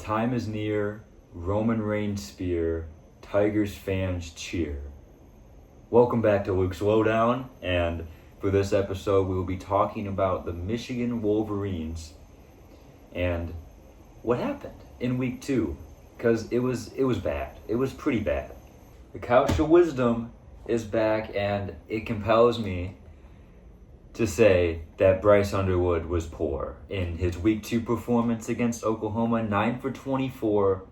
time is near, Roman Reigns spear, Tigers fans cheer. Welcome back to Luke's Lowdown, and for this episode we will be talking about the Michigan Wolverines and what happened in week 2, because it was bad. It was pretty bad. The couch of wisdom is back, and it compels me to say that Bryce Underwood was poor in his week 2 performance against Oklahoma. 9 for 24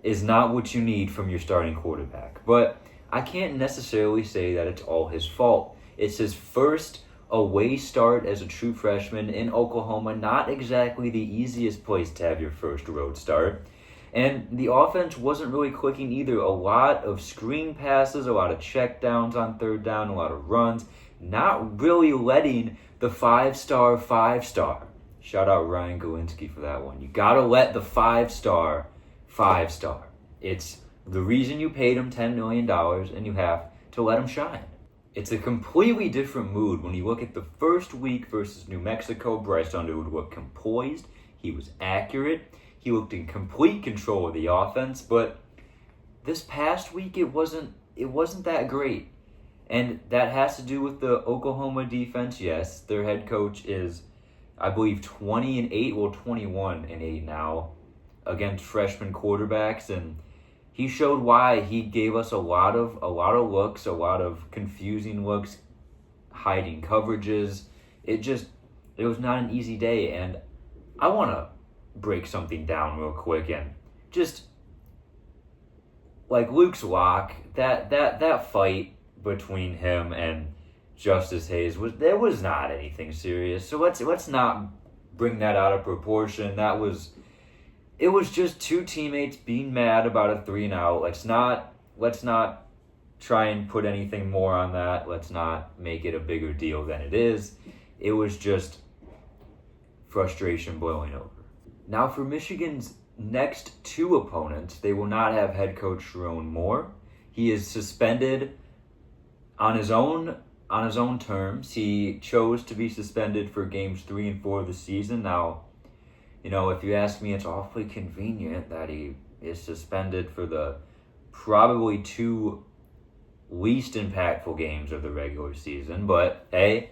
is not what you need from your starting quarterback. But I can't necessarily say that it's all his fault. It's his first away start as a true freshman in Oklahoma. Not exactly the easiest place to have your first road start. And the offense wasn't really clicking either. A lot of screen passes, a lot of checkdowns on third down, a lot of runs. Not really letting the five-star. Shout out Ryan Galinsky for that one. You gotta let the five-star. It's the reason you paid him $10 million, and you have to let him shine. It's a completely different mood when you look at the first week versus New Mexico. Bryce Underwood looked composed. He was accurate. He looked in complete control of the offense. But this past week, it wasn't that great. And that has to do with the Oklahoma defense. Yes, their head coach is, I believe, 21-8 now against freshman quarterbacks, and he showed why. He gave us a lot of looks, a lot of confusing looks, hiding coverages. It was not an easy day, and I want to break something down real quick and just like Luke's lock, that fight between him and Justice Hayes was not anything serious. So let's not bring that out of proportion. It was just two teammates being mad about a 3-and-out. Let's not try and put anything more on that. Let's not make it a bigger deal than it is. It was just frustration boiling over. Now for Michigan's next 2 opponents, they will not have head coach Sharon Moore. He is suspended on his own terms. He chose to be suspended for games 3 and 4 of the season. Now, if you ask me, it's awfully convenient that he is suspended for the probably 2 least impactful games of the regular season. But, hey,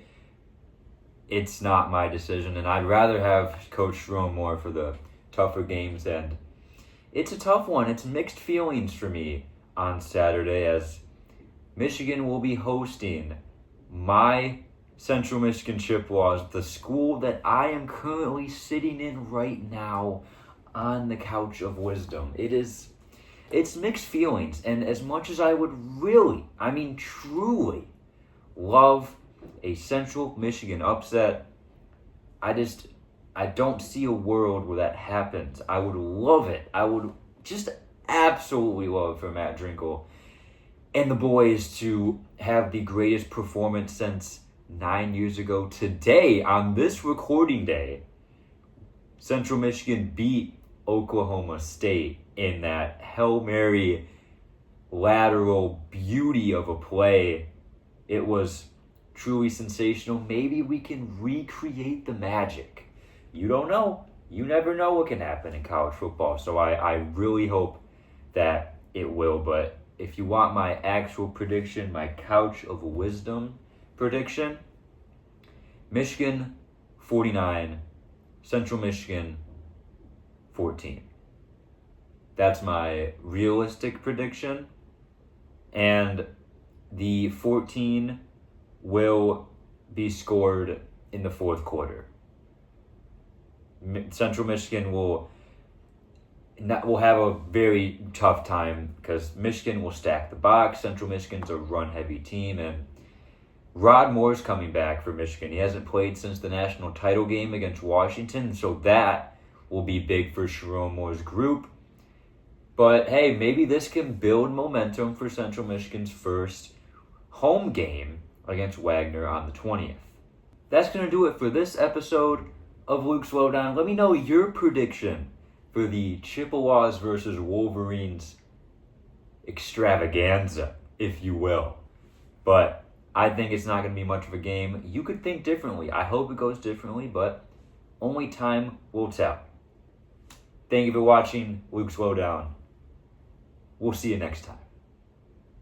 it's not my decision, and I'd rather have Coach Sharon Moore for the tougher games. And it's a tough one. It's mixed feelings for me on Saturday, as Michigan will be hosting my Central Michigan Chippewas, the school that I am currently sitting in right now on the couch of wisdom. It's mixed feelings, and as much as I would truly love a Central Michigan upset, I don't see a world where that happens. I would love it. I would just absolutely love for Matt Drinkle and the boys to have the greatest performance since 9 years ago today. On this recording day, Central Michigan beat Oklahoma State in that Hail Mary lateral beauty of a play. It was truly sensational. Maybe we can recreate the magic. You don't know. You never know what can happen in college football. So I really hope that it will. But if you want my actual prediction, my couch of wisdom prediction, Michigan 49, Central Michigan 14. That's my realistic prediction. And the 14 will be scored in the fourth quarter. Central Michigan will have a very tough time because Michigan will stack the box. Central Michigan's a run-heavy team, and Rod Moore's coming back for Michigan. He hasn't played since the national title game against Washington, so that will be big for Sharon Moore's group. But hey, maybe this can build momentum for Central Michigan's first home game against Wagner on the 20th. That's going to do it for this episode of Luke's Lowdown. Let me know your prediction for the Chippewas versus Wolverines extravaganza, if you will. But I think it's not going to be much of a game. You could think differently. I hope it goes differently, but only time will tell. Thank you for watching Luke's Lowdown. We'll see you next time.